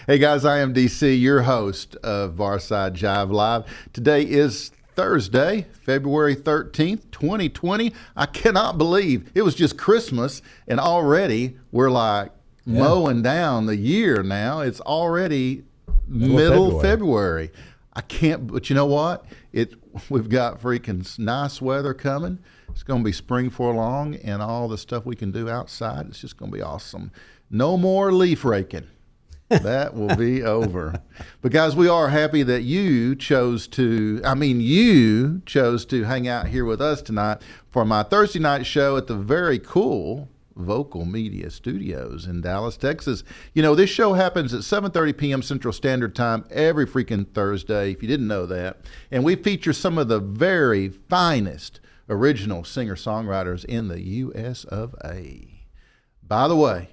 Hey guys, I am DC, your host of Barside Jive Live. Today is Thursday, February 13th, 2020. I cannot believe it was just Christmas and already we're like mowing down the year now. It's already middle February. I can't, but you know what? We've got freaking nice weather coming. It's going to be spring for long, and all the stuff we can do outside, it's just going to be awesome. No more leaf raking. That will be over. But guys, we are happy that you chose to hang out here with us tonight for my Thursday night show at the very cool VOKAL Media Studios in Dallas, Texas. You know, this show happens at 7:30 p.m. Central Standard Time every freaking Thursday, if you didn't know that. And we feature some of the very finest original singer-songwriters in the U.S. of A. By the way,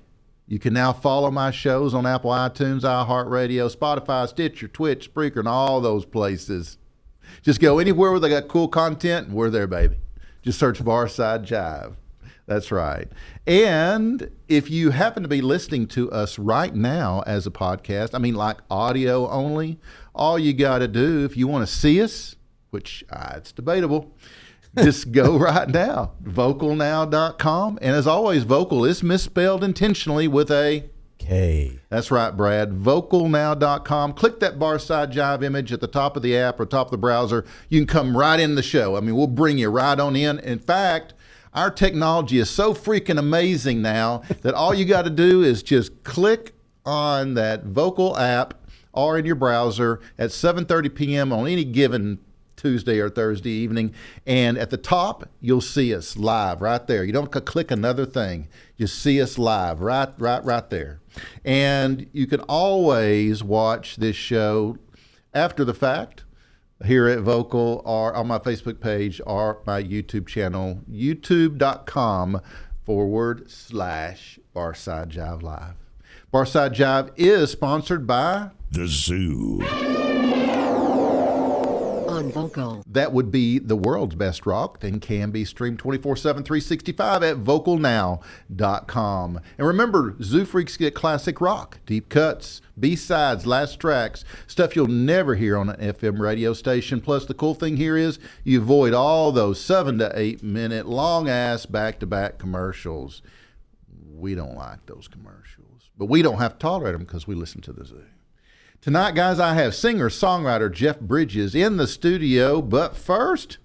you can now follow my shows on Apple iTunes, iHeartRadio, Spotify, Stitcher, Twitch, Spreaker, and all those places. Just go anywhere where they got cool content, and we're there, baby. Just search Barside Jive. That's right. And if you happen to be listening to us right now as a podcast, like audio only, all you got to do, if you want to see us, which it's debatable, just go right now, vokalnow.com. And as always, VOKAL is misspelled intentionally with a K. That's right, Brad. Vokalnow.com. Click that Barside Jive image at the top of the app or top of the browser. You can come right in the show. We'll bring you right on in. In fact, our technology is so freaking amazing now that all you got to do is just click on that VOKAL app or in your browser at 7:30 p.m. on any given Tuesday or Thursday evening, and at the top you'll see us live right there. You don't click another thing, you see us live right there. And you can always watch this show after the fact here at VOKAL or on my Facebook page or my YouTube channel, youtube.com/Barside Jive Live. Barside Jive is sponsored by The Zoo. On VOKAL. That would be the world's best rock and can be streamed 24/7, 365 at vokalnow.com. And remember, Zoo Freaks get classic rock, deep cuts, B-sides, last tracks, stuff you'll never hear on an FM radio station. Plus, the cool thing here is you avoid all those 7 to 8 minute long-ass back-to-back commercials. We don't like those commercials, but we don't have to tolerate them because we listen to the Zoo. Tonight, guys, I have singer-songwriter Jeb Bridges in the studio, but first,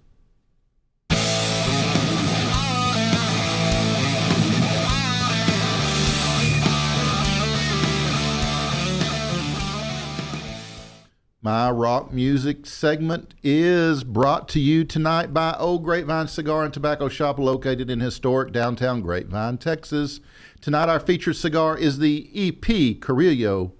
my rock music segment is brought to you tonight by Old Grapevine Cigar and Tobacco Shop located in historic downtown Grapevine, Texas. Tonight, our featured cigar is the EP Carrillo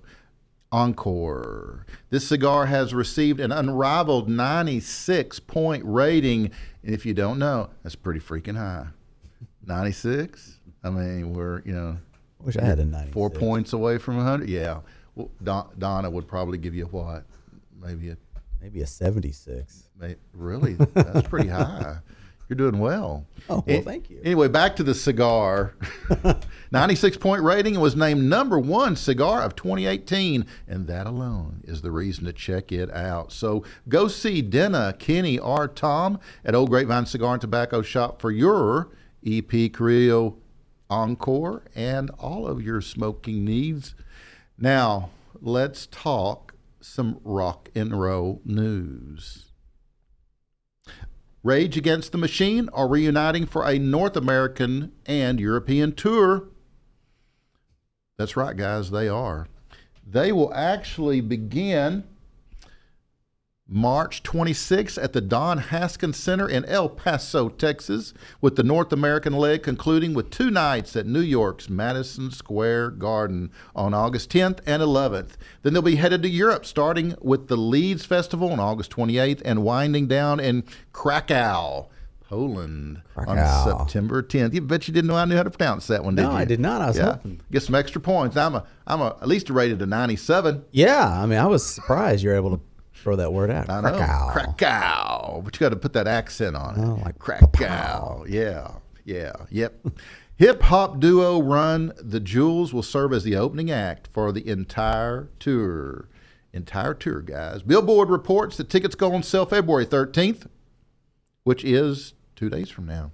Encore. This cigar has received an unrivaled 96-point rating. And if you don't know, that's pretty freaking high. 96? We're, Wish I had a 96. 4 points away from 100. Yeah. Well, Donna would probably give you what? Maybe a 76. Really? That's pretty high. You're doing well. Oh, well, thank you. Anyway, back to the cigar. 96-point rating and was named #1 cigar of 2018, and that alone is the reason to check it out. So go see Denna, Kenny, or Tom at Old Grapevine Cigar and Tobacco Shop for your EP Carrillo Encore and all of your smoking needs. Now, let's talk some rock and roll news. Rage Against the Machine are reuniting for a North American and European tour. That's right, guys, they are. They will actually begin March 26th at the Don Haskins Center in El Paso, Texas, with the North American leg concluding with 2 nights at New York's Madison Square Garden on August 10th and 11th. Then they'll be headed to Europe, starting with the Leeds Festival on August 28th and winding down in Krakow, Poland on September 10th. You bet you didn't know I knew how to pronounce that one, did you? No, I did not. I was hoping. Get some extra points. I'm at least rated a 97. Yeah, I was surprised you're able to throw that word out. I know. Krakow. Krakow. But you got to put that accent on it. Oh, like Krakow. Yeah. Yep. Hip-hop duo Run the Jewels will serve as the opening act for the entire tour. Entire tour, guys. Billboard reports that tickets go on sale February 13th, which is 2 days from now.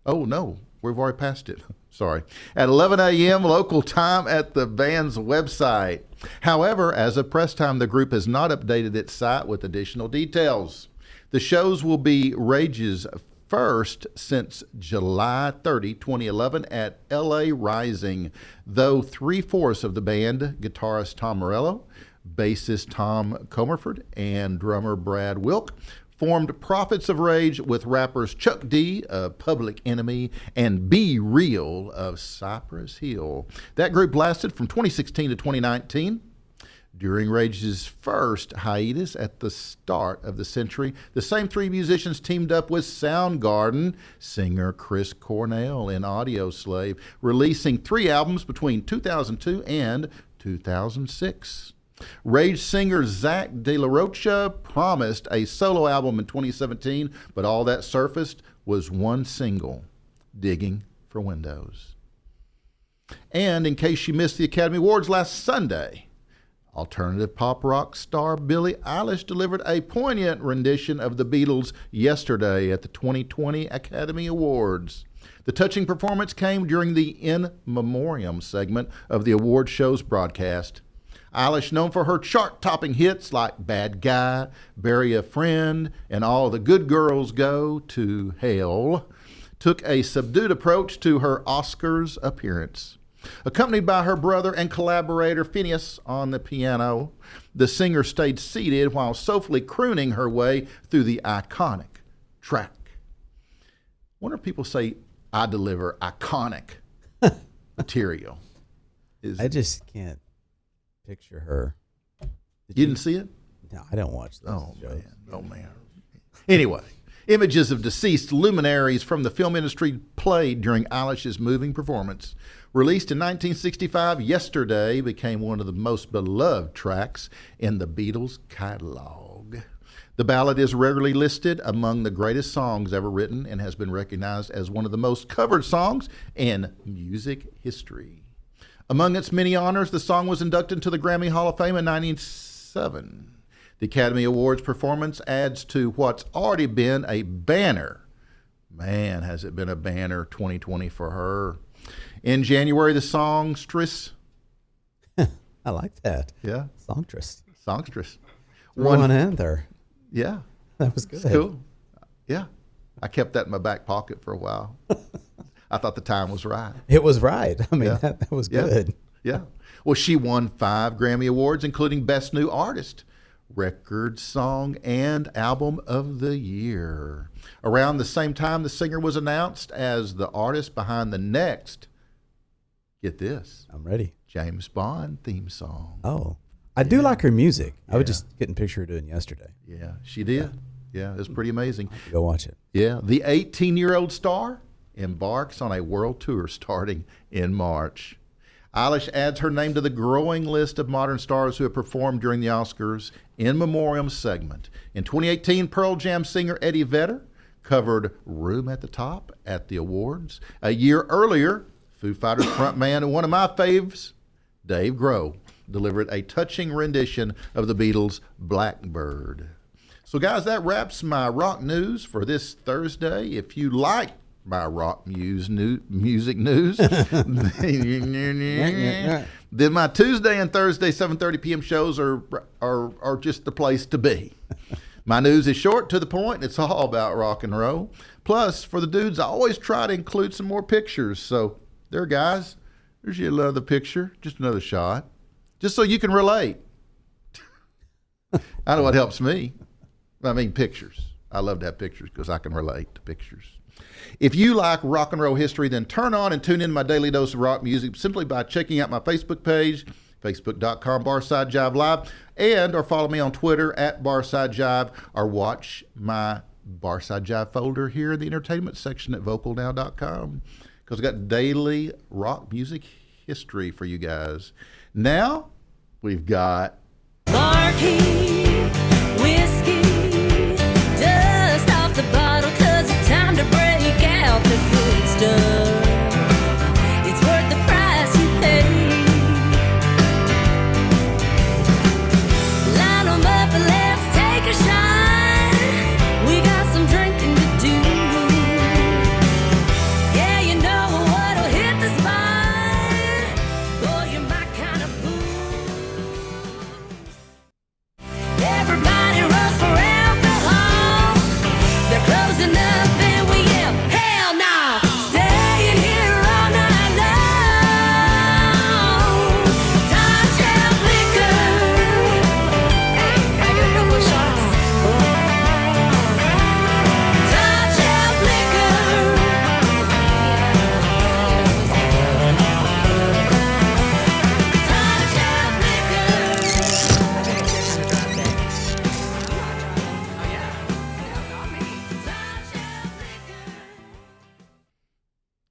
Oh, no, we've already passed it. Sorry. At 11 a.m. local time at the band's website. However, as of press time, the group has not updated its site with additional details. The shows will be Rage's first since July 30, 2011 at LA Rising, though 3/4 of the band, guitarist Tom Morello, bassist Tom Comerford, and drummer Brad Wilk, formed Prophets of Rage with rappers Chuck D of Public Enemy and Be Real of Cypress Hill. That group lasted from 2016 to 2019. During Rage's first hiatus at the start of the century, the same three musicians teamed up with Soundgarden singer Chris Cornell in Audioslave, releasing 3 albums between 2002 and 2006. Rage singer Zach De La Rocha promised a solo album in 2017, but all that surfaced was one single, Digging for Windows. And in case you missed the Academy Awards last Sunday, alternative pop rock star Billie Eilish delivered a poignant rendition of the Beatles yesterday at the 2020 Academy Awards. The touching performance came during the In Memoriam segment of the award show's broadcast. Eilish, known for her chart-topping hits like Bad Guy, Bury a Friend, and All the Good Girls Go to Hell, took a subdued approach to her Oscars appearance. Accompanied by her brother and collaborator Phineas on the piano, the singer stayed seated while soulfully crooning her way through the iconic track. I wonder if people say I deliver iconic material. I just can't picture her. You didn't see it? No, I don't watch those shows. Man. Oh, man. Anyway, images of deceased luminaries from the film industry played during Eilish's moving performance. Released in 1965, Yesterday became one of the most beloved tracks in the Beatles' catalog. The ballad is regularly listed among the greatest songs ever written and has been recognized as one of the most covered songs in music history. Among its many honors, the song was inducted into the Grammy Hall of Fame in 1997. The Academy Awards performance adds to what's already been a banner. Man, has it been a banner 2020 for her. In January, the songstress. I like that. Yeah. Songstress. One answer. Yeah. That was good. Cool. Yeah. I kept that in my back pocket for a while. I thought the time was right. It was right. I mean, Yeah. that was Yeah. good. Yeah. Well, she won 5 Grammy Awards, including Best New Artist, Record Song, and Album of the Year. Around the same time, the singer was announced as the artist behind the next, get this, I'm ready. James Bond theme song. Oh, I do like her music. I Yeah. would just couldn't picture her doing Yesterday. Yeah, she did. Yeah, it's pretty amazing. Go watch it. Yeah, the 18-year-old star embarks on a world tour starting in March. Eilish adds her name to the growing list of modern stars who have performed during the Oscars In Memoriam segment. In 2018, Pearl Jam singer Eddie Vedder covered Room at the Top at the awards. A year earlier, Foo Fighters frontman and one of my faves, Dave Grohl, delivered a touching rendition of the Beatles' Blackbird. So guys, that wraps my rock news for this Thursday. If you like my rock music news, then my Tuesday and Thursday 7:30 p.m. shows are just the place to be. My news is short, to the point. It's all about rock and roll. Plus, for the dudes, I always try to include some more pictures. So there, guys, there's your another picture, just another shot, just so you can relate. I know what helps me. I mean, pictures. I love to have pictures because I can relate to pictures. If you like rock and roll history, then turn on and tune in my daily dose of rock music simply by checking out my Facebook page, facebook.com Barside Jive Live, and or follow me on Twitter at Barside Jive, or watch my Barside Jive folder here in the entertainment section at VOKALnow.com, because I got daily rock music history for you guys. Now we've got Barkeep, whiskey, dust off the bottle, 'cause it's time to break out the good stuff.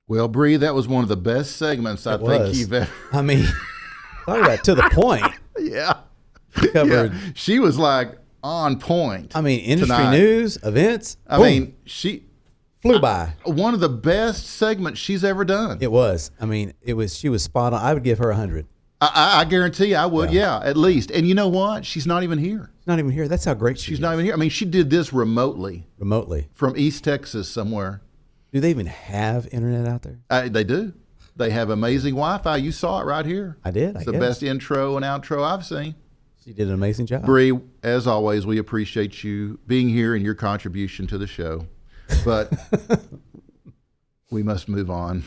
Well, Bree, that was one of the best segments I It think was. you've ever. I mean, talk about to the point. Yeah. Covered. Yeah. She was like on point. I mean, industry tonight. news, events. I boom, mean, she flew by. one of the best segments she's ever done. It was. I mean, it was. She was spot on. I would give her 100. I guarantee I would, yeah, at least. And you know what? She's not even here. She's not even here. That's how great she She's is. not even here. I mean, she did this remotely Remotely. from East Texas somewhere. Do they even have internet out there? They do. They have amazing Wi-Fi. You saw it right here. I did. It's I the guess. best intro and outro I've seen. She did an amazing job. Bree, as always, we appreciate you being here and your contribution to the show. But we must move on.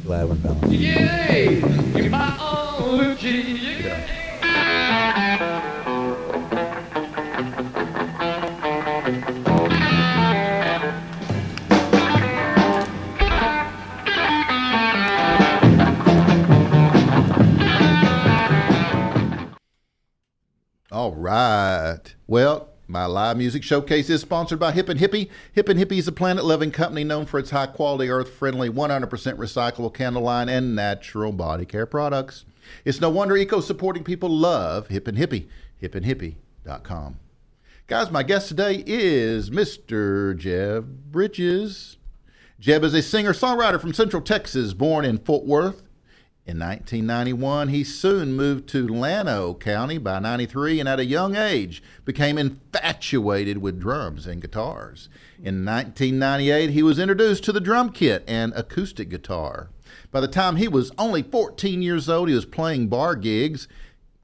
Glad when Valentine. All right. Well, my live music showcase is sponsored by Hip and Hippie. Hip and Hippie is a planet-loving company known for its high-quality, earth-friendly, 100% recyclable candle line and natural body care products. It's no wonder eco-supporting people love Hip and Hippie. hipandhippie.com. Guys, my guest today is Mr. Jeb Bridges. Jeb is a singer-songwriter from Central Texas, born in Fort Worth. In 1991, he soon moved to Llano County by 93 and at a young age became infatuated with drums and guitars. In 1998, he was introduced to the drum kit and acoustic guitar. By the time he was only 14 years old, he was playing bar gigs,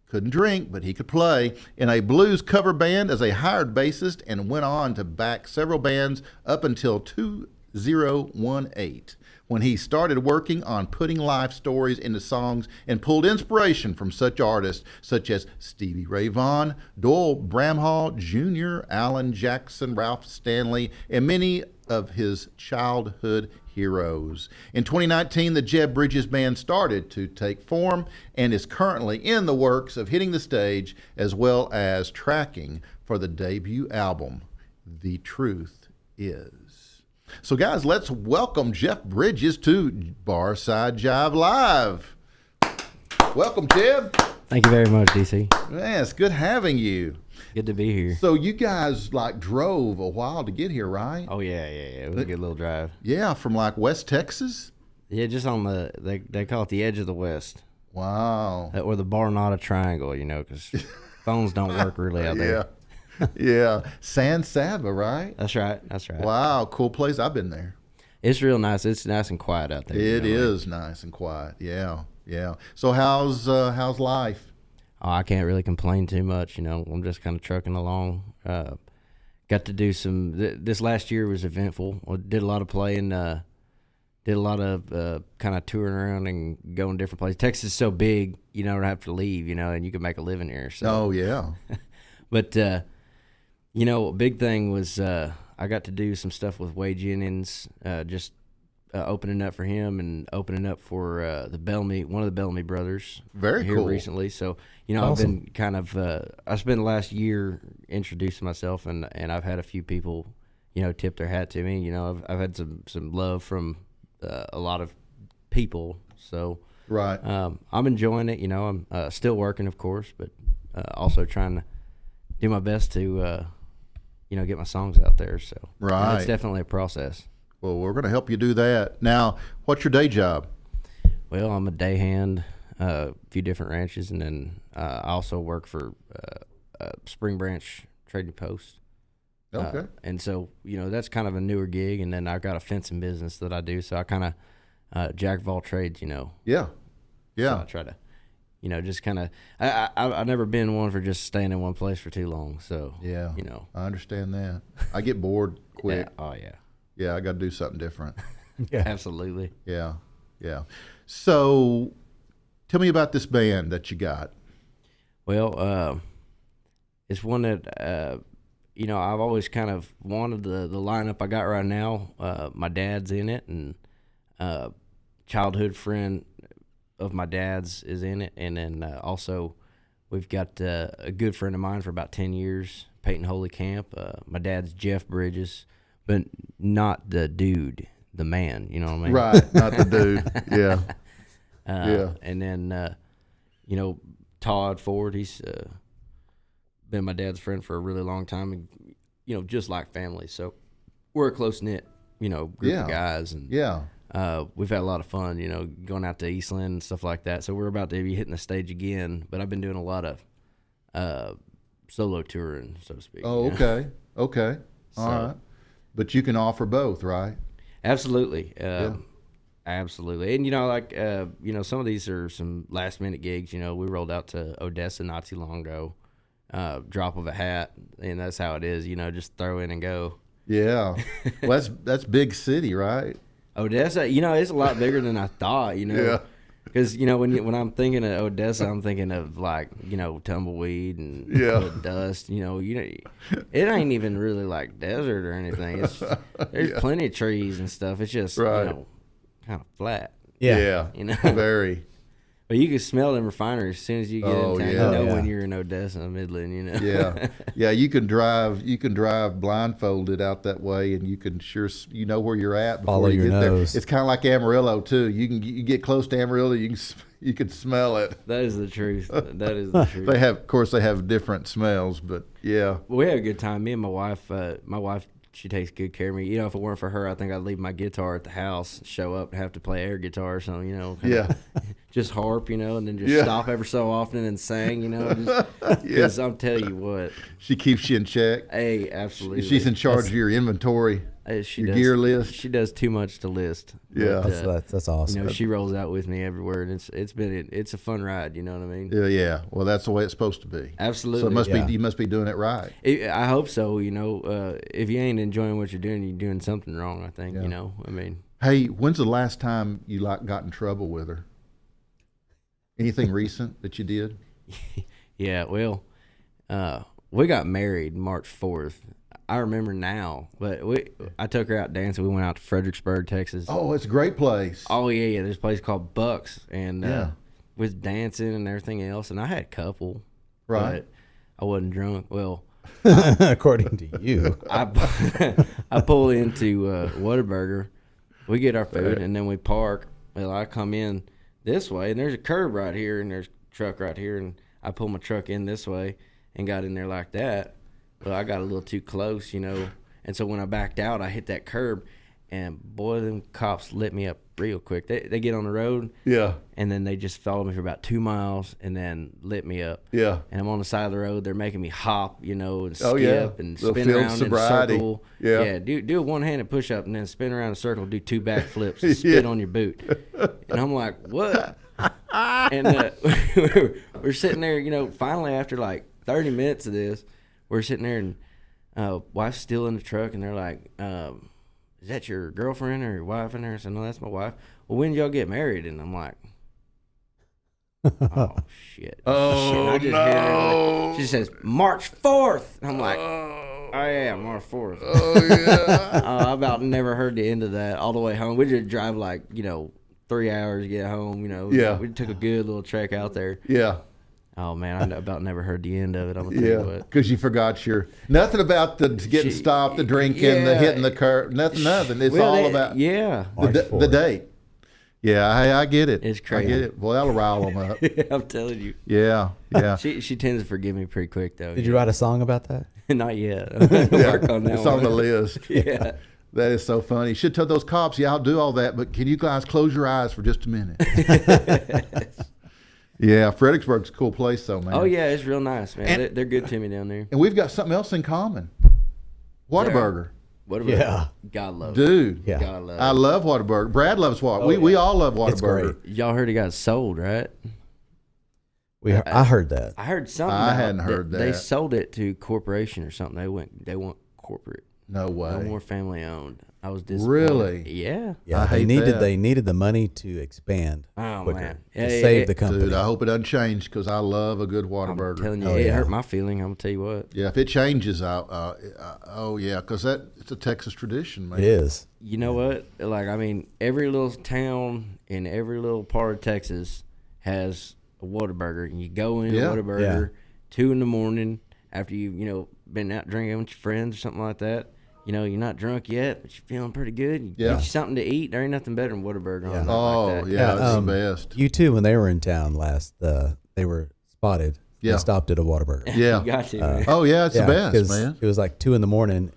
couldn't drink, but he could play, in a blues cover band as a hired bassist and went on to back several bands up until 2018. When he started working on putting life stories into songs and pulled inspiration from such artists such as Stevie Ray Vaughan, Doyle Bramhall Jr., Alan Jackson, Ralph Stanley, and many of his childhood heroes. In 2019, the Jeb Bridges Band started to take form and is currently in the works of hitting the stage as well as tracking for the debut album, The Truth Is. So, guys, let's welcome Jeff Bridges to Barside Jive Live. Welcome, Jeb. Thank you very much, DC. Man, it's good having you. Good to be here. So, you guys drove a while to get here, right? Oh yeah. It was a good little drive. Yeah, from West Texas. Yeah, just on they call it the edge of the West, Wow. or the Barnata Triangle, because phones don't work really out there. Yeah. San Saba, right? That's right. Wow, cool place. I've been there. It's real nice. It's nice and quiet out there. It is nice and quiet. Yeah. So how's life? Oh, I can't really complain too much. I'm just kind of trucking along. Got to do some. This last year was eventful. I did a lot of playing. Did a lot of kind of touring around and going different places. Texas is so big, you don't have to leave. And you can make a living here. So. Oh yeah. But a big thing was I got to do some stuff with Wade Jennings, just opening up for him and opening up for the Bellamy, one of the Bellamy brothers. Very here cool. Recently. So, Awesome. I've been kind of I spent the last year introducing myself, and I've had a few people, tip their hat to me. I've had some love from a lot of people. So Right. I'm enjoying it. I'm still working, of course, but also trying to do my best to get my songs out there. So Right. it's definitely a process. Well, we're going to help you do that. Now, what's your day job? Well, I'm a day hand, a few different ranches, and then I also work for Spring Branch Trading Post. Okay. And so, that's kind of a newer gig, and then I've got a fencing business that I do, so I kind of jack of all trades, Yeah. So I try to, just kind of, I've never been one for just staying in one place for too long, so, Yeah. I understand that. I get bored quick. Yeah, oh, yeah. Yeah, I got to do something different. Yeah. Absolutely. Yeah. So, tell me about this band that you got. Well, it's one that, I've always kind of wanted the lineup I got right now. My dad's in it, and childhood friend of my dad's is in it. And then also we've got a good friend of mine for about 10 years, Peyton Holycamp. My dad's Jeff Bridges. but not the dude, the man. You know what I mean? Right, not the dude. Yeah. And then, Todd Ford, he's been my dad's friend for a really long time, and, just like family. So we're a close-knit, group of guys. And we've had a lot of fun, going out to Eastland and stuff like that. So we're about to be hitting the stage again, but I've been doing a lot of solo touring, so to speak. Oh, okay. Okay. All right. But you can offer both, right? Absolutely. Absolutely. And, some of these are some last minute gigs. We rolled out to Odessa not too long ago, drop of a hat, and that's how it is, just throw in and go. Yeah. Well, that's big city, right? Odessa, it's a lot bigger than I thought, Yeah. Because, when I'm thinking of Odessa, I'm thinking of, like, tumbleweed and dust. It ain't even really like desert or anything. There's plenty of trees and stuff. It's just, kind of flat. Yeah. Very. But you can smell them refineries as soon as you get in town. Yeah. You know when you're in Odessa, Midland, Yeah. Yeah, you can drive blindfolded out that way, and you can where you're at before Follow you your get nose. there. It's kind of like Amarillo too. You get close to Amarillo, you can smell it. That is the truth. That is the truth. They have different smells, but yeah. We had a good time. Me and my wife, she takes good care of me. If it weren't for her, I think I'd leave my guitar at the house, show up, and have to play air guitar or something, just harp, and then just stop every so often and sing, because I'm telling you what. She keeps you in check. Hey, absolutely. She's in charge of your inventory, gear list. She does too much to list. Yeah. But, That's awesome. she rolls out with me everywhere, and it's a fun ride, you know what I mean? Yeah. Well, that's the way it's supposed to be. Absolutely. So you must be doing it right. I hope so, if you ain't enjoying what you're doing something wrong, I think, I mean. Hey, when's the last time you got in trouble with her? Anything recent that you did? Yeah, well, we got married March 4th. I remember now, but I took her out dancing. We went out to Fredericksburg, Texas. Oh, it's a great place. Oh, yeah. There's a place called Bucks, and with dancing and everything else. And I had a couple. Right. But I wasn't drunk. Well, according to you. I pull into Whataburger. We get our food, and then we park. Well, I come in this way, and there's a curb right here, and there's a truck right here, and I pull my truck in this way and got in there like that. Well, I got a little too close, and so when I backed out, I hit that curb, and boy, them cops lit me up real quick. They get on the road, and then they just followed me for about 2 miles, and then lit me up. Yeah. And I'm on the side of the road. They're making me hop, and skip and The spin field around sobriety. in a circle. Yeah. Do a one-handed push-up, and then spin around in a circle, do 2 backflips, and spit on your boot. And I'm like, what? And we're sitting there, finally after like 30 minutes of this, we're sitting there, and wife's still in the truck, and they're like, is that your girlfriend or your wife in there? I said, no, that's my wife. Well, when did y'all get married? And I'm like, oh, shit. Oh, shit. no. She says, March 4th. And I'm like, oh, yeah, March 4th. Oh, yeah. I about never heard the end of that all the way home. We just drive 3 hours to get home, Yeah. We took a good little trek out there. Yeah. Oh, man, I about never heard the end of it. I'm going to tell you what. Because you forgot nothing about the getting stopped, the drinking, the hitting the curb, nothing. It's all about the date. Yeah, I get it. It's crazy. I get it. Well, that'll rile them up. I'm telling you. Yeah. She tends to forgive me pretty quick, though. Did you write a song about that? Not yet. Work on that it's one. on the list. Yeah. That is so funny. You should tell those cops, I'll do all that, but can you guys close your eyes for just a minute? Yeah, Fredericksburg's a cool place, though, man. Oh, yeah, it's real nice, man. They're good to me down there. And we've got something else in common. Whataburger. Whatever. Yeah. God love it. Dude. Yeah. God love it. I love Whataburger. Brad loves Whataburger. We all love It's Whataburger. great. Y'all heard it got sold, right? I heard that. I heard something. I about hadn't heard They that. sold it to corporation or something. They went corporate. No way. No more family owned. I was disappointed. Really? Yeah. Yeah, I hate that. they needed the money to expand Oh, quicker man. to Yeah, save yeah, the company. Dude, I hope it doesn't change because I love a good I'm Whataburger. telling you, Oh, it yeah. hurt my feeling. I'm gonna tell you what. Yeah, if it changes, oh yeah, because it's a Texas tradition, man. It is. You know what? Every little town in every little part of Texas has a Whataburger, and you go in Yeah. Whataburger 2 a.m. after you been out drinking with your friends or something like that. you know, you're not drunk yet, but you're feeling pretty good. You Yeah. get you something to eat. There ain't nothing better than Whataburger on a night Oh, like that. yeah, that's the best. You too, when they were in town last, they were spotted. Yeah. They stopped at a Whataburger. Yeah. You got to, man. Oh, yeah, it's the best, 'cause man. It was like 2 a.m.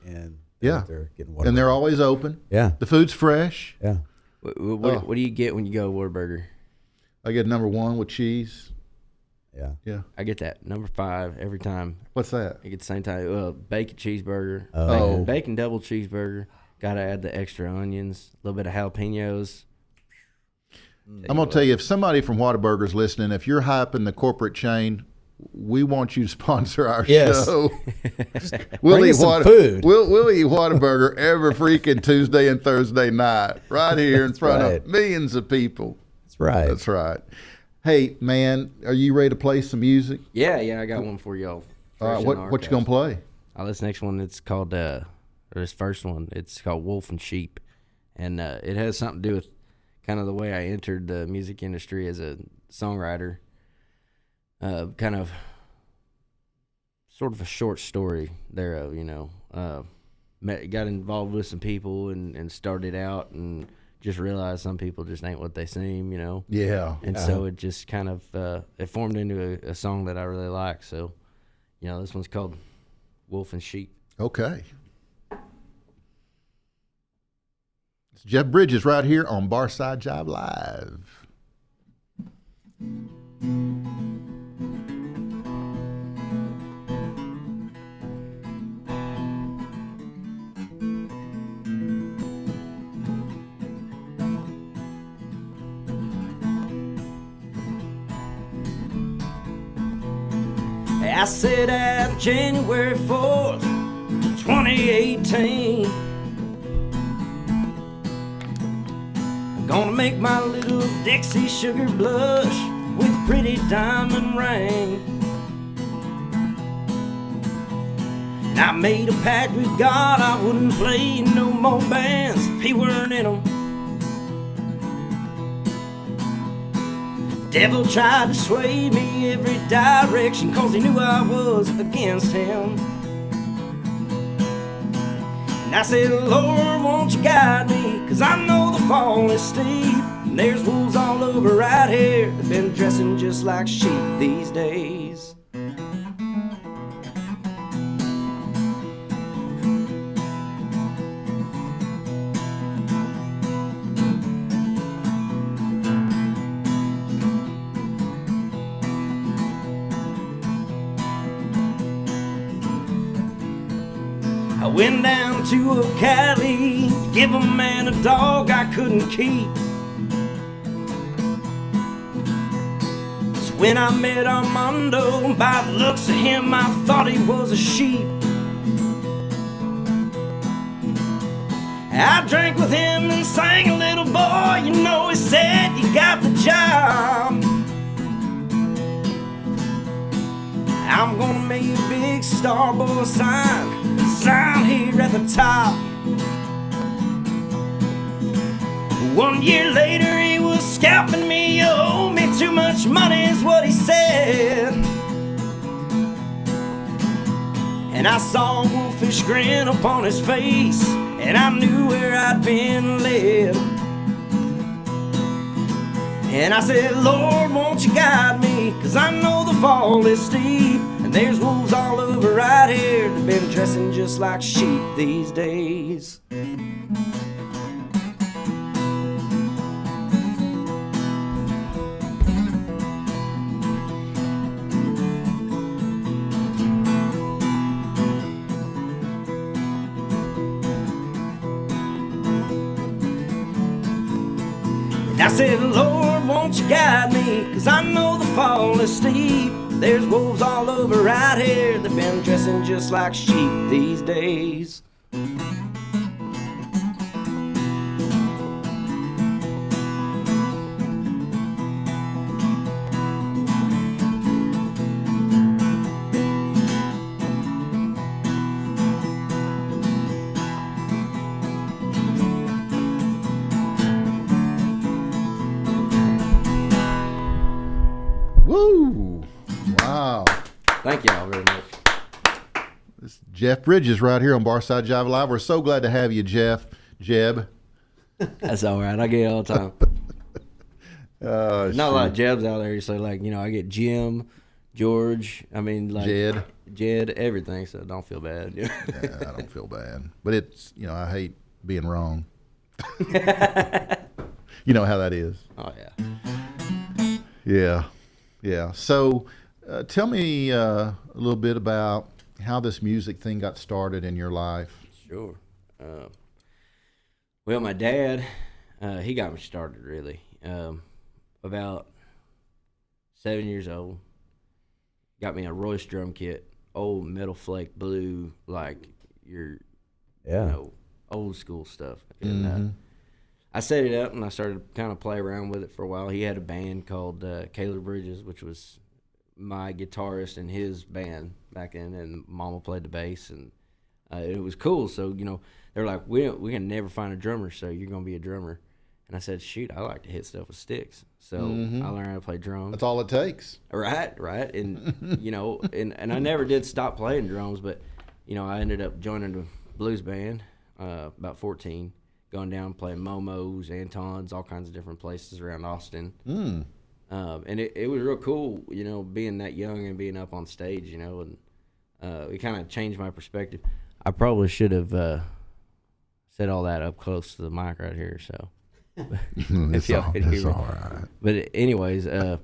and Yeah. they're getting Whataburger. And they're always open. Yeah. The food's fresh. Yeah. What do you get when you go to Whataburger? I get number 1 with cheese. Yeah. Yeah. I get that number 5 every time. What's that? I get the same time. Bacon cheeseburger. Oh. Bacon double cheeseburger. Gotta add the extra onions, a little bit of jalapenos. I'm going to tell you, if somebody from Whataburger's listening, if you're hyping the corporate chain, we want you to sponsor our Yes. show. Bring us some food. We'll eat Whataburger every freaking Tuesday and Thursday night right here in front right. of millions of people. That's right. That's right. Hey, man, are you ready to play some music? Yeah, I got one for y'all. All right, Fresh in the what you going to archives. play? This next one, it's called, or this first one, it's called Wolf and Sheep. And it has something to do with kind of the way I entered the music industry as a songwriter. Kind of sort of a short story thereof, you know. Got involved with some people and started out and just realized some people just ain't what they seem, you know. Yeah. And so it just kind of it formed into a song that I really like. So, you know, this one's called Wolf and Sheep. Okay. It's Jeb Bridges right here on Barside Jive Live. I set out January 4th, 2018. I'm gonna make my little Dixie sugar blush with a pretty diamond ring. And I made a pact with God I wouldn't play no more bands if he weren't in them. Devil tried to sway me every direction, 'cause he knew I was against him. And I said, Lord, won't you guide me, 'cause I know the fall is steep. And there's wolves all over right here, they've been dressing just like sheep these days. I went down to a Cali to give a man a dog I couldn't keep. So when I met Armando, by the looks of him, I thought he was a sheep. I drank with him and sang a little boy, you know, he said, you got the job. I'm gonna make a big star boy sign here at the top. 1 year later he was scalping me, you owe me too much money is what he said. And I saw a wolfish grin upon his face, and I knew where I'd been led. And I said, Lord, won't you guide me, 'cause I know the fall is steep. And there's wolves all over right here, they've been dressing just like sheep these days. And I said, Lord, won't you guide me, 'cause I know the fall is steep. There's wolves all over right here, they've been dressing just like sheep these days. Woo! Wow. Thank y'all very much. It's Jeff Bridges right here on Barside Jive Live. We're so glad to have you, Jeb. That's all right. I get it all the time. Not a lot of Jebs out there. So, like, you know, I get Jim, George, I mean, like Jed, everything. So don't feel bad. Yeah, I don't feel bad. But it's, you know, I hate being wrong. You know how that is. Oh, yeah. Yeah. So tell me a little bit about how this music thing got started in your life. Sure. Well, my dad, he got me started, really. About 7 years old. Got me a Royce drum kit, old Metal Flake blue, like you know, old school stuff. And I set it up and I started kind of play around with it for a while. He had a band called Jeb Bridges, which was my guitarist in his band back then, and Mama played the bass, and it was cool. So, you know, they're like, we can never find a drummer, so you're gonna be a drummer. And I said, shoot, I like to hit stuff with sticks. So I learned how to play drums. That's all it takes. Right. And, you know, and I never did stop playing drums, but, you know, I ended up joining the blues band about 14, going down playing Momo's, Anton's, all kinds of different places around Austin. And it was real cool, you know, being that young and being up on stage, you know, and it kind of changed my perspective. I probably should have said all that up close to the mic right here, so. It's all right. But anyways, they're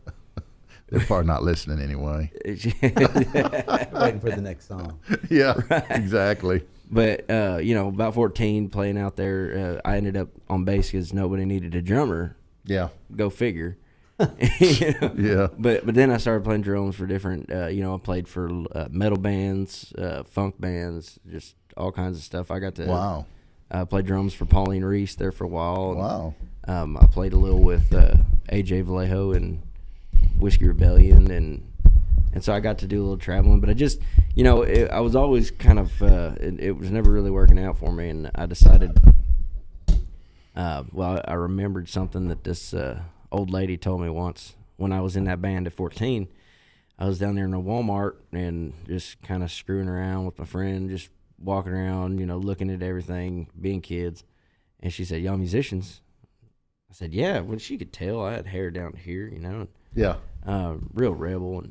probably not listening anyway. Waiting for the next song. Yeah, right. Exactly. But you know, about 14, playing out there, I ended up on bass because nobody needed a drummer. Yeah. Go figure. You know? Yeah. But then I started playing drums for different. You know, I played for metal bands, funk bands, just all kinds of stuff. I got to. Wow. I played drums for Pauline Reese there for a while. Wow. I played a little with AJ Vallejo and Whiskey Rebellion, and so I got to do a little traveling. But I just, you know, I was always kind of, it was never really working out for me, and I decided, I remembered something that this old lady told me once when I was in that band at 14. I was down there in a Walmart and just kind of screwing around with my friend, just walking around, you know, looking at everything, being kids. And she said, y'all musicians? I said, yeah. Well, she could tell I had hair down here, you know. Yeah. Real rebel.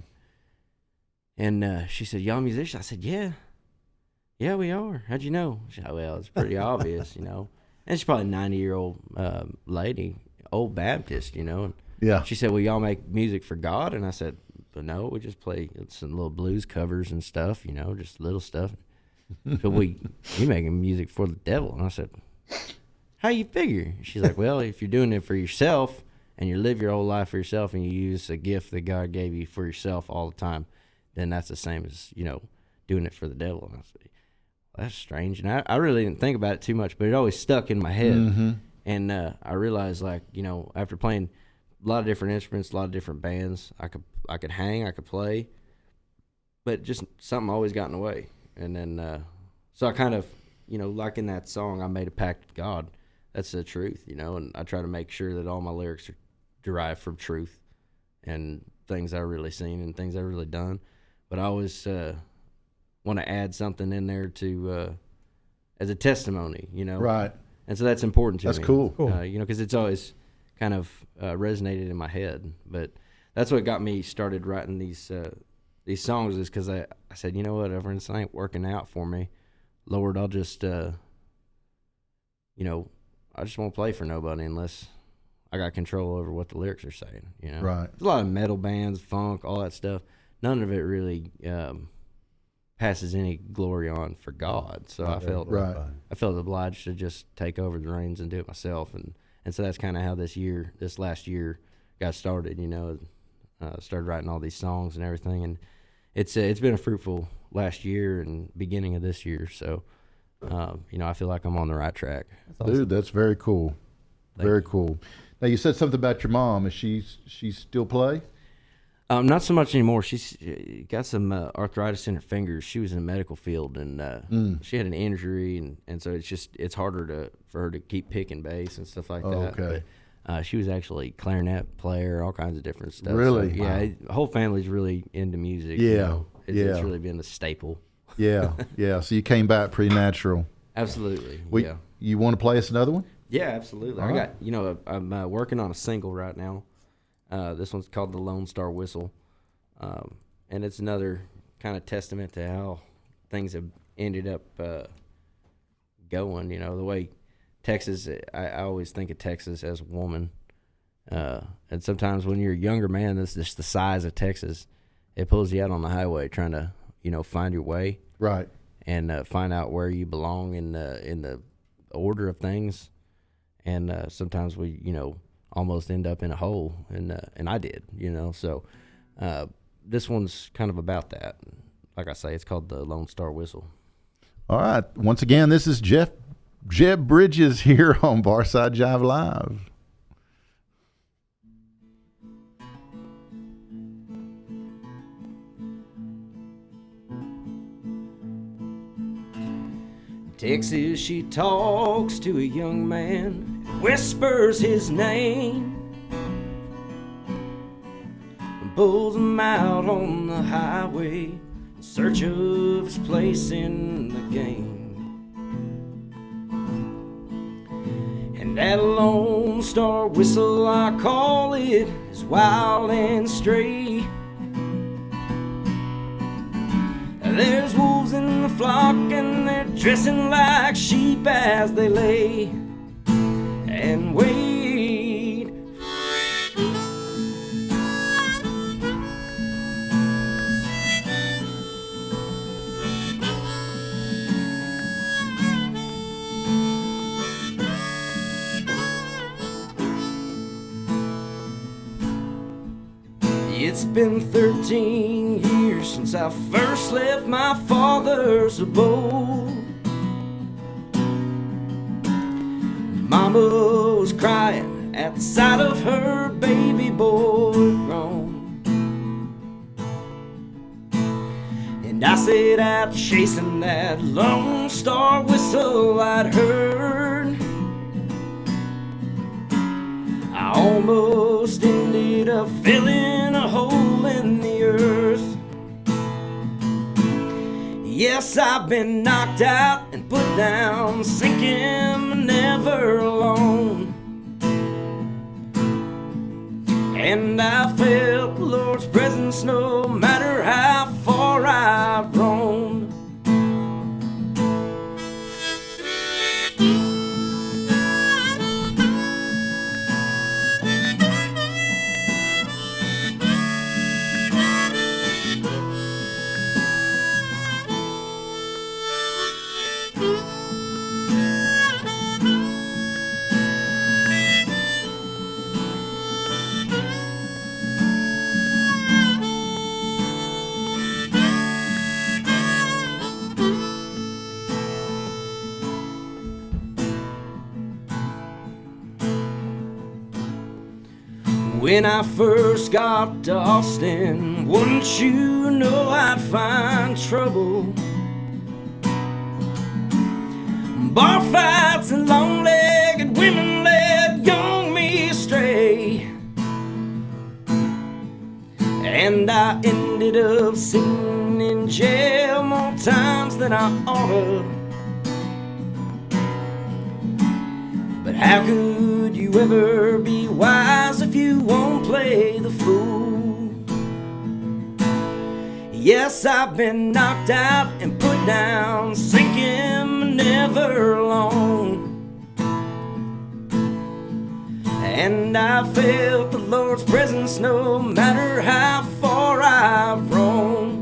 And she said, y'all musicians? I said, yeah. Yeah, we are. How'd you know? She said, well, it's pretty obvious, you know. And she's probably a 90-year-old lady, old Baptist, you know. And yeah. She said, well, y'all make music for God? And I said, but no, we just play some little blues covers and stuff, you know, just little stuff. So you making music for the devil? And I said, how you figure? She's like, well, if you're doing it for yourself and you live your whole life for yourself and you use a gift that God gave you for yourself all the time, then that's the same as, you know, doing it for the devil. And I said, well, that's strange. And I really didn't think about it too much, but it always stuck in my head. And I realized, like, you know, after playing a lot of different instruments, a lot of different bands, I could hang, I could play, but just something always got in the way. And then, so I kind of, you know, like in that song, I made a pact with God. That's the truth, you know, and I try to make sure that all my lyrics are derived from truth and things I've really seen and things I've really done. But I always want to add something in there to, as a testimony, you know. Right. And so that's important to me. That's cool. You know, because it's always kind of resonated in my head. But that's what got me started writing these songs, is because I said, you know what, if this ain't working out for me, Lord, I'll just, you know, I just won't play for nobody unless I got control over what the lyrics are saying, you know. Right. There's a lot of metal bands, funk, all that stuff. None of it really passes any glory on for God. So I felt obliged to just take over the reins and do it myself. And so that's kind of how this last year got started, you know. Started writing all these songs and everything, and it's been a fruitful last year and beginning of this year. So, you know, I feel like I'm on the right track. That's awesome. Dude, that's very cool. Very cool. Now, you said something about your mom. Is she still play? Not so much anymore. She's got some arthritis in her fingers. She was in the medical field, and she had an injury, and so it's harder for her to keep picking bass and stuff like that. Okay. But, she was actually clarinet player, all kinds of different stuff. Really? So, yeah, the whole family's really into music. Yeah. You know? It's really been a staple. Yeah, yeah. So you came back pretty natural. Absolutely. Yeah. You want to play us another one? Yeah, absolutely. All I right. got, I'm working on a single right now. This one's called The Lone Star Whistle. And it's another kind of testament to how things have ended up going. The way Texas, I always think of Texas as a woman. And sometimes when you're a younger man, that's just the size of Texas. It pulls you out on the highway trying to, find your way. Right. And find out where you belong in the order of things. And sometimes we, almost end up in a hole, and I did, So this one's kind of about that. Like I say, it's called The Lone Star Whistle. All right. Once again, this is Jeb Bridges here on Barside Jive Live. Texas, she talks to a young man, whispers his name, and pulls him out on the highway in search of his place in the game. And that Lone Star Whistle, I call it, is wild and stray. There's wolves in the flock, and they're dressing like sheep as they lay and wait. It's been 13 years since I first left my father's abode. Mama was crying at the sight of her baby boy grown. And I set out chasing that Lone Star Whistle I'd heard. I almost ended up filling a hole in the earth. Yes, I've been knocked out and put down, sinking, never alone. And I felt the Lord's presence no matter how far I've roamed. When I first got to Austin, wouldn't you know I'd find trouble? Bar fights and long-legged women led young me astray. And I ended up sitting in jail more times than I oughta. But how could you ever be wise if you won't play the fool? Yes, I've been knocked out and put down, sinking, never alone. And I felt the Lord's presence no matter how far I've roamed.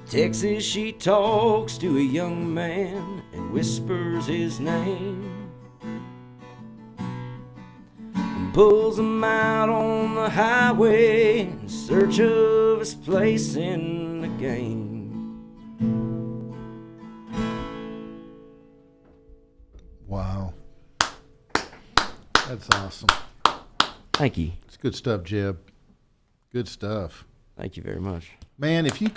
Texas, she talks to a young man and whispers his name and pulls him out on the highway in search of his place in the game. Wow. That's awesome. Thank you. It's good stuff, Jeb. Good stuff. Thank you very much. Man, if you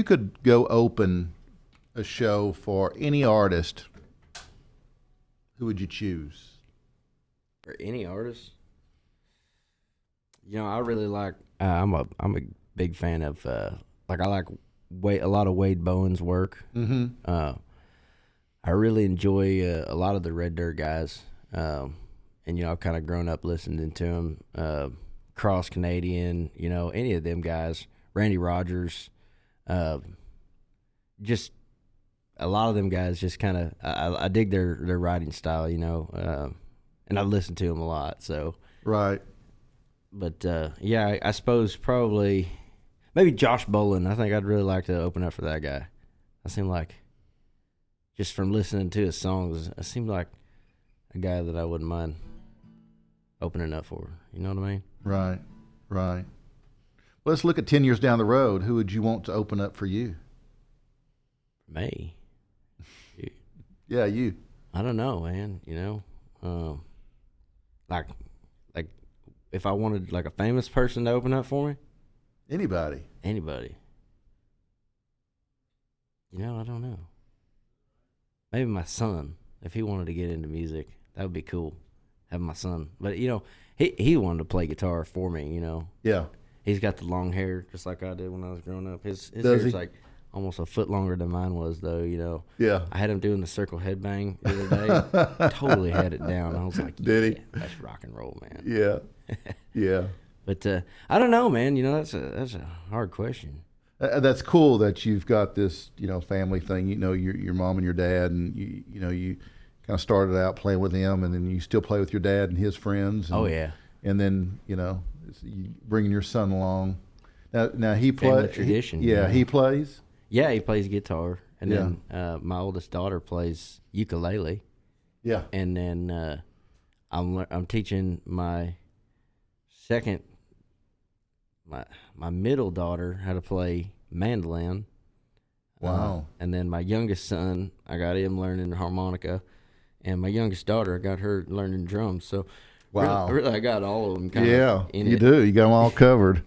could go open a show for any artist, who would you choose? For any artist, you know, I really like. I'm a big fan of like I like a lot of Wade Bowen's work. Mm-hmm. I really enjoy a lot of the Red Dirt guys, and you know, I've kind of grown up listening to them. Cross Canadian, you know, any of them guys, Randy Rogers, just a lot of them guys. Just kind of, I dig their writing style, you know, and I listen to them a lot. So Right. but yeah, I suppose probably maybe Josh Bolin. I think I'd really like to open up for that guy. I seem like, just from listening to his songs, I seem like a guy that I wouldn't mind opening up for. You know what I mean? Right. Right. Well, let's look at 10 years down the road. Who would you want to open up for you? Me? Yeah, you. I don't know, man. You know, like if I wanted like a famous person to open up for me, Anybody. anybody. You know, I don't know. Maybe my son, if he wanted to get into music, that would be cool. Have my son, but you know, he wanted to play guitar for me. You know, Yeah. he's got the long hair just like I did when I was growing up. His Does hair's he? like almost a foot longer than mine was, though. You know, Yeah. I had him doing the circle headbang the other day. Totally had it down. I was like, Did he? "Yeah, that's rock and roll, man." Yeah. Yeah. But I don't know, man. You know, that's a hard question. That's cool that you've got this, you know, family thing. You know, your mom and your dad, and you know, you kind of started out playing with them, and then you still play with your dad and his friends. And, Oh yeah, And then, you know, you bringing your son along. Now he Family plays. tradition, Yeah, yeah. he plays. yeah. He plays guitar, and Yeah. then my oldest daughter plays ukulele, Yeah. and then I'm teaching my second my middle daughter how to play mandolin. Wow. And then my youngest son, I got him learning harmonica, and my youngest daughter, I got her learning drums. So Wow. really I got all of them kind Yeah, of in you it. do. You got them all covered.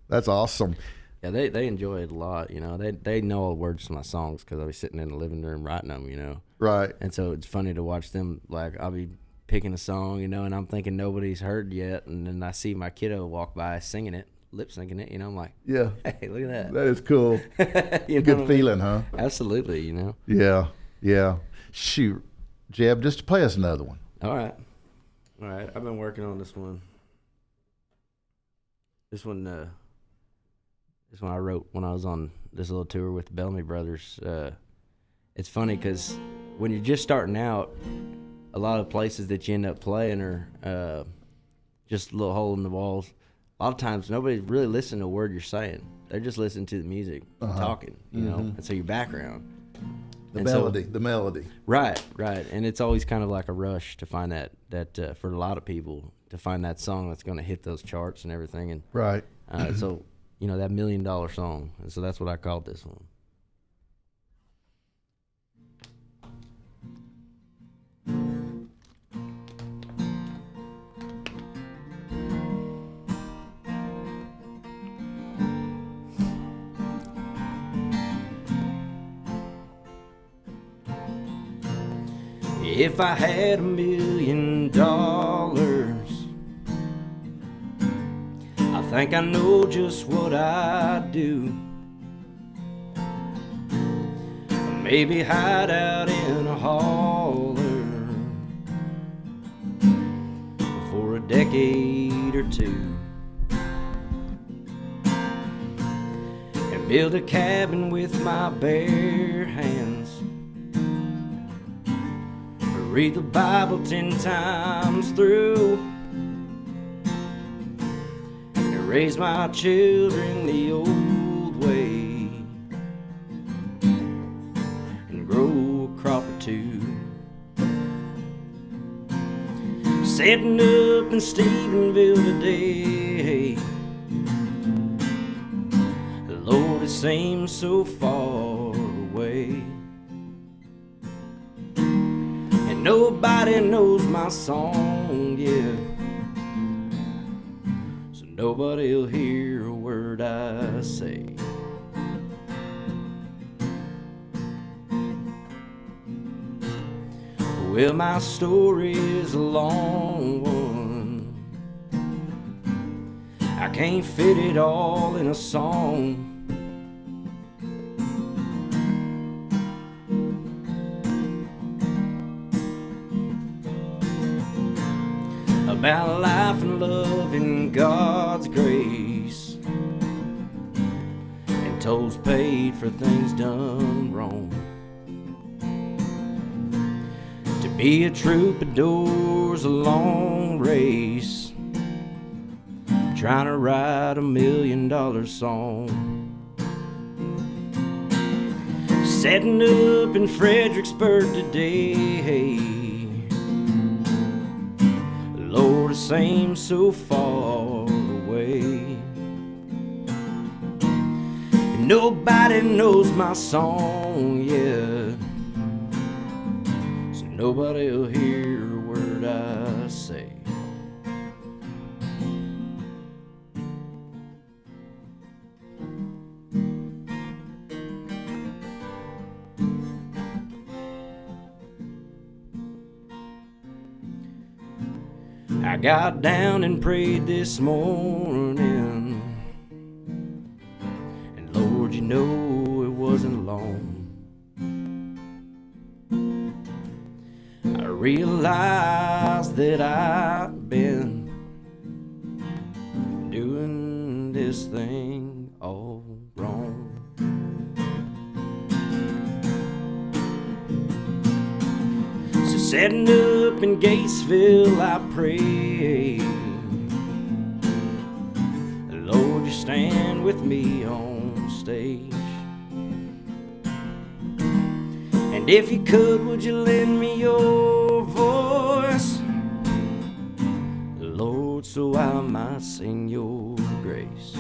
That's awesome. Yeah, they enjoy it a lot. You know, they know all the words to my songs because I'll be sitting in the living room writing them. You know, Right. and so it's funny to watch them. Like I'll be picking a song, you know, and I'm thinking nobody's heard yet, and then I see my kiddo walk by singing it, lip syncing it. You know, I'm like, Yeah. hey, look at That is cool. that. You know Good what I mean? feeling, huh? Absolutely. You know. Yeah. Yeah. Shoot, Jeb, just play us another one. All right. I've been working on this one. This one I wrote when I was on this little tour with the Bellamy Brothers. It's funny because when you're just starting out, a lot of places that you end up playing are just a little hole in the walls. A lot of times, nobody's really listening to a word you're saying. They're just listening to the music, and talking, you know, and so your background. The And so- melody. Right. And it's always kind of like a rush to find that for a lot of people, to find that song that's going to hit those charts and everything. And Right. so, you know, that $1 million song. And so that's what I called this one. If I had $1 million, I think I know just what I'd do. Maybe hide out in a holler for a decade or two, and build a cabin with my bare hands, read the Bible 10 times through, and raise my children the old way, and grow a crop or two. Setting up in Stephenville today. Lord, it seems so far away. And nobody knows my song, yeah. So nobody'll hear a word I say. Well, my story is a long one. I can't fit it all in a song. About life and love and God's grace, and tolls paid for things done wrong. To be a troubadour's a long race, trying to write $1 million song. Setting up in Fredericksburg today. Lord, it seems so far away. And nobody knows my song, yeah. So nobody'll hear a word I say. I got down and prayed this morning, and Lord, you know it wasn't long. I realized that I've been doing this thing all wrong. So setting up in Gatesville, I pray, Lord, you stand with me on stage. And if you could, would you lend me your voice, Lord, so I might sing your grace.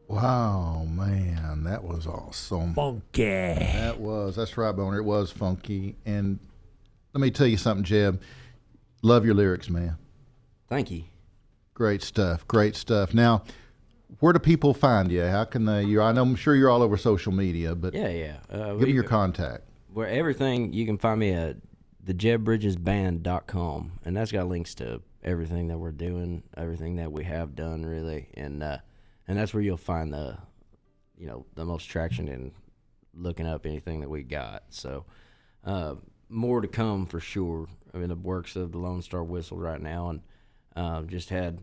Wow, man, that was awesome. Funky. That's right, Boner. It was funky. And let me tell you something, Jeb. Love your lyrics, man. Thank you. Great stuff. Great stuff. Now, where do people find you? How can they? I'm sure you're all over social media, but Yeah. give me your contact. Where everything, you can find me at thejebbridgesband.com, and that's got links to everything that we're doing, everything that we have done, really, and that's where you'll find the most traction in looking up anything that we got. So more to come for sure. I mean, the works of the Lone Star Whistle right now, and just had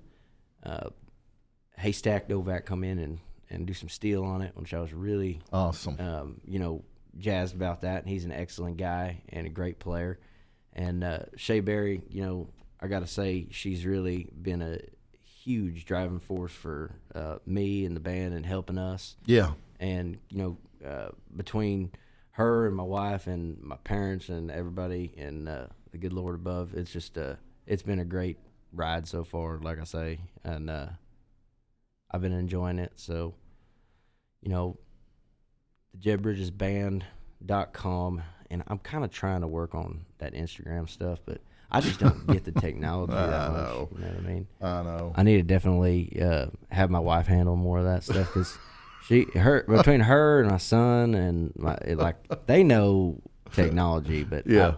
Haystack Novak come in and do some steel on it, which I was really awesome. Jazzed about that. And he's an excellent guy and a great player. And Shay Berry, I got to say, she's really been a huge driving force for me and the band and helping us. Yeah. And between her and my wife and my parents and everybody and the good Lord above, it's just it's been a great ride so far, like I say, and I've been enjoying it. So the JebBridgesBand.com, and I'm kind of trying to work on that Instagram stuff, but I just don't get the technology that much. Know. You know what I mean? I know. I need to definitely have my wife handle more of that stuff, because between her and my son and they know technology, but Yeah.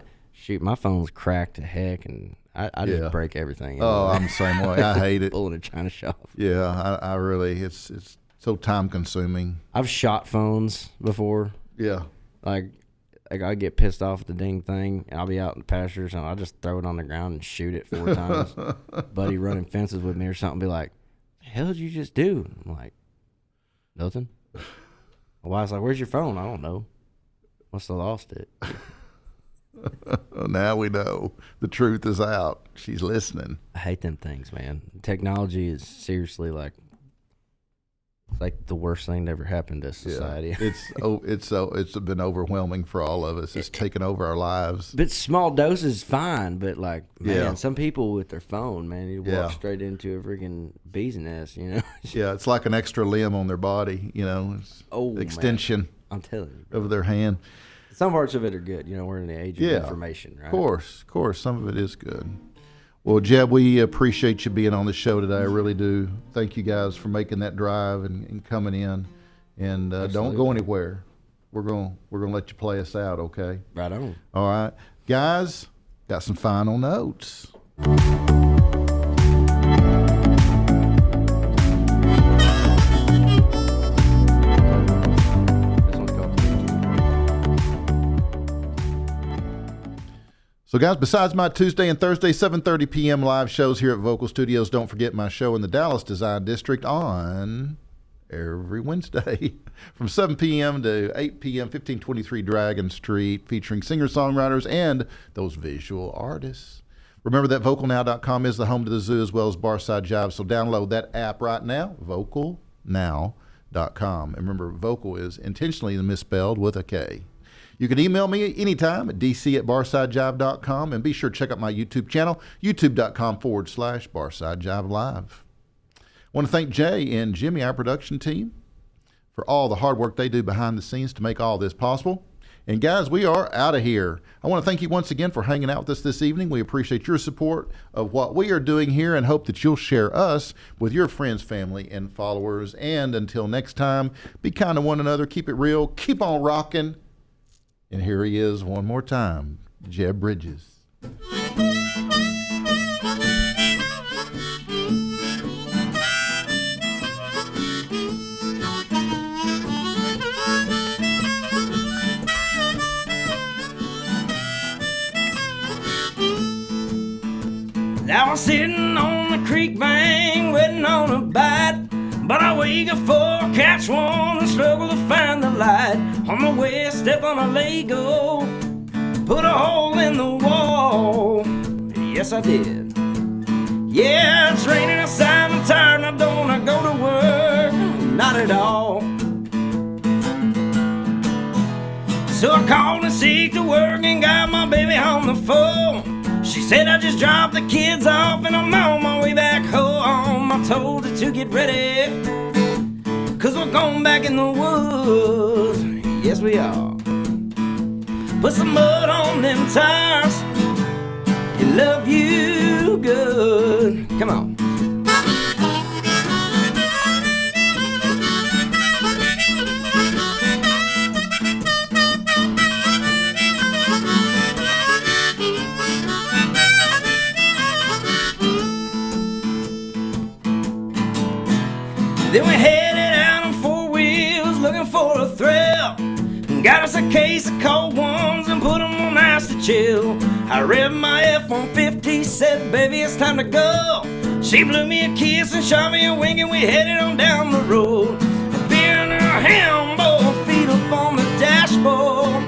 my phone's cracked to heck, and I just break everything. Oh, I'm the same way. I hate it. Pulling a China shop. Yeah, I really, it's so time consuming. I've shot phones before. Yeah. Like I get pissed off at the dang thing, and I'll be out in the pastures, and I'll just throw it on the ground and shoot it 4 times. Buddy running fences with me or something, be like, "The hell did you just do?" I'm like, "Nothing." My wife's like, "Where's your phone?" I don't know. Must have lost it. Now we know the truth is out. She's listening. I hate them things, man. Technology is seriously like the worst thing that ever happened to society. Yeah. It's been overwhelming for all of us. It's taken over our lives. But small doses fine, but like, man, Yeah. some people with their phone, man, you walk straight into a freaking bee's nest, you know? Yeah, it's like an extra limb on their body, you know. It's extension man. I'm telling you. of their hand. Some parts of it are good. You know, we're in the age of information, right? Of course. Some of it is good. Well, Jeb, we appreciate you being on the show today. I really do. Thank you guys for making that drive and coming in. And don't go anywhere. We're gonna let you play us out, okay? Right on. All right. Guys, got some final notes. So, guys, besides my Tuesday and Thursday 7:30 p.m. live shows here at Vocal Studios, don't forget my show in the Dallas Design District on every Wednesday from 7 p.m. to 8 p.m., 1523 Dragon Street, featuring singer-songwriters and those visual artists. Remember that VOKALNow.com is the home to the zoo as well as Barside Jive, so download that app right now, VOKALNow.com. And remember, vocal is intentionally misspelled with a K. You can email me anytime at dc@barsidejive.com, and be sure to check out my YouTube channel, youtube.com/Barside Jive Live. I want to thank Jay and Jimmy, our production team, for all the hard work they do behind the scenes to make all this possible. And guys, we are out of here. I want to thank you once again for hanging out with us this evening. We appreciate your support of what we are doing here and hope that you'll share us with your friends, family, and followers. And until next time, be kind to one another, keep it real, keep on rocking. And here he is one more time, Jeb Bridges. Now I'm sitting on the creek bank waiting on a bite, but I wake up for a catch one and struggle to find the light. On the way I step on a Lego, put a hole in the wall. Yes, I did. Yeah, it's raining outside, I'm tired and I don't want to go to work. Not at all. So I called and sick to work and got my baby on the phone. She said I just dropped the kids off and I'm on my way back home. I told her to get ready, 'cause we're going back in the woods. Yes, we are. Put some mud on them tires. He love you good. Come on. Then we headed out on 4 wheels looking for a thrill. Got us a case of cold ones and put them on ice to chill. I revved my F-150, said, baby, it's time to go. She blew me a kiss and shot me a wink and we headed on down the road. A beer in her hand, both feet up on the dashboard.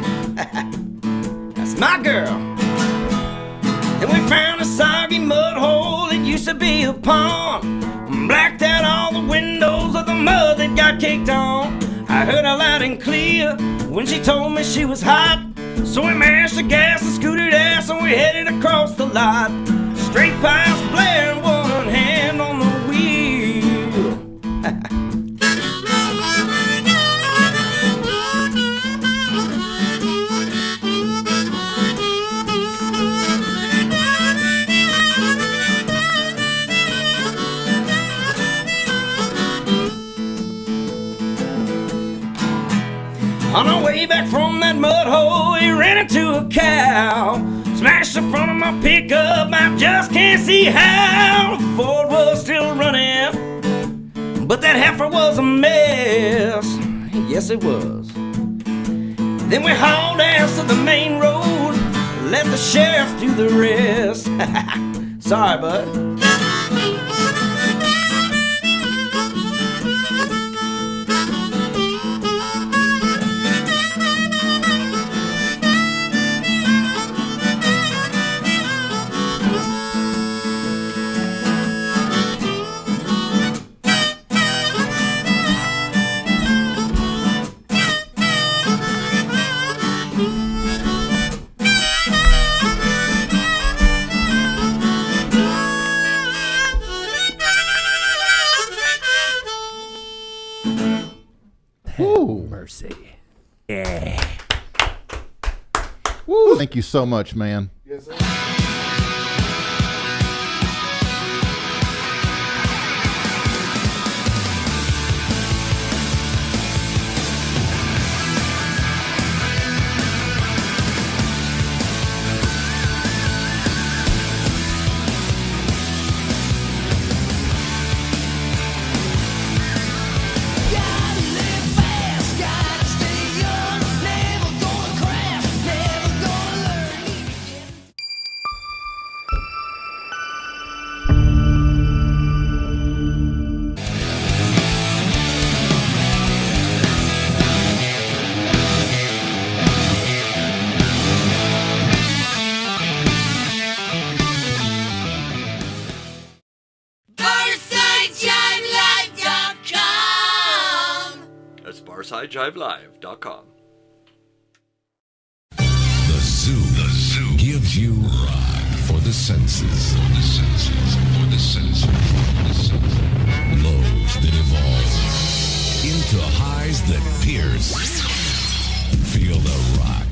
That's my girl. Then we found a soggy mud hole, it used to be a pond. Blacked out all the windows of the mud that got caked on. I heard her loud and clear when she told me she was hot. So we mashed the gas and scooted ass and we headed across the lot. Straight pipes blaring, one hand on the wheel. On our way back from that mud hole, we ran into a cow. Smashed the front of my pickup, I just can't see how. The Ford was still running, but that heifer was a mess. Yes, it was. Then we hauled ass to the main road, let the sheriff do the rest. Sorry, bud. thank you so much, man. Yes, sir. That's BarsideJiveLive.com. The zoo gives you rock for the senses. Lows that evolve into highs that pierce. Feel the rock